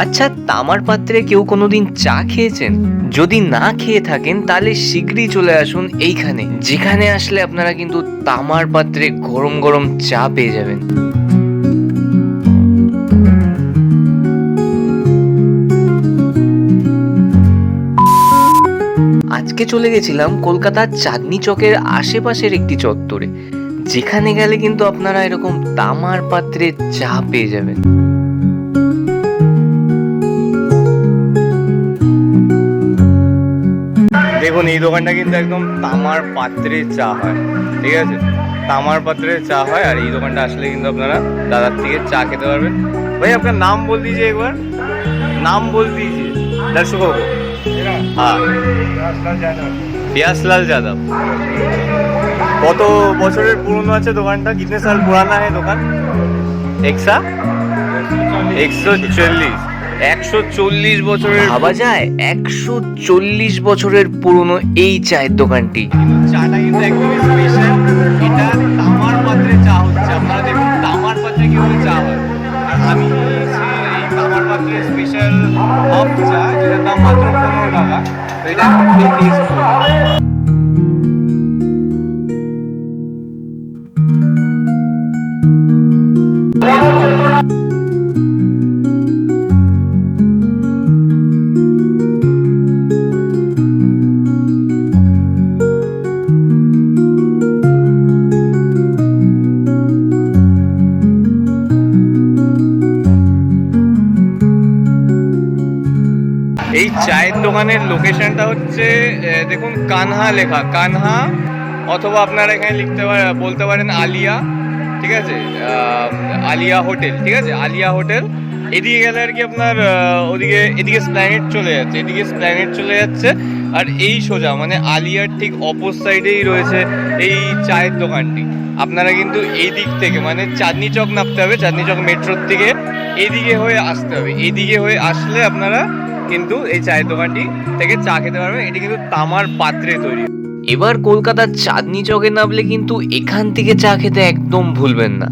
আচ্ছা, তামার পাত্রে কেউ কোনোদিন চা খেয়েছেন? যদি না খেয়ে থাকেন তাহলে শীঘ্রই চলে আসুন এইখানে, যেখানে আসলে আপনারা কিন্তু তামার পাত্রে গরম গরম চা পেয়ে যাবেন। আজকে চলে গেছিলাম কলকাতার চাঁদনি চকের আশেপাশের একটি চত্বরে, যেখানে গেলে কিন্তু আপনারা এরকম তামার পাত্রে চা পেয়ে যাবেন। দেখুন, এই দোকানটা কিন্তু একদম তামার পাত্রে চা হয়, ঠিক আছে? তামার পাত্রে চা হয়, আর এই দোকানটা আসলে কিন্তু আপনারা দাদার থেকে চা খেতে পারবেন। ভাই, আপনার নাম বল দিজিए एक बार, नाम बोल दीजिए दर्शकों को। हाँ, प्यासलाल যাদব। কত বছরের পুরনো আছে দোকানটা? कितने साल पुराना है दुकान? 140 বছরের। ভাবা যায় 140 বছরের পুরনো এই চায়ের দোকানটি। কিন্তু চাটা কিন্তু একদমই স্পেশাল। এটা তামার পাত্রে চা হচ্ছে, আপনারা দেখুন তামার পাত্রে কিভাবে চা হয়। আর আমি নিয়েছি এই তামার পাত্রের স্পেশাল হপ চা, যেটার দাম মাত্র 15 টাকা। তো এটা খুবই টেস্টফুল। এই চায়ের দোকানের লোকেশনটা হচ্ছে, দেখুন কানহা লেখা, কানহা, অথবা আপনারা এখানে বলতে পারেন আলিয়া, ঠিক আছে? আলিয়া হোটেল, ঠিক আছে? আলিয়া হোটেল। এদিকে গেলে আর কি আপনার এদিকে স্প্ল্যানেড চলে যাচ্ছে, এদিকে স্প্ল্যানেড চলে যাচ্ছে। আর এই সোজা মানে আলিয়ার ঠিক অপোজ সাইডেই রয়েছে এই চায়ের দোকানটি। আপনারা কিন্তু এই দিক থেকে মানে চাঁদনি চক নামতে হবে, চাঁদনি চক মেট্রোর থেকে এইদিকে হয়ে আসতে হবে। এইদিকে হয়ে আসলে আপনারা কিন্তু এই চায়ের দোকানটি থেকে চা খেতে পারবেন। এটি কিন্তু তামার পাত্রে তৈরি। এবার কলকাতার চাঁদনি চকে নামলে কিন্তু এখান থেকে চা খেতে একদম ভুলবেন না।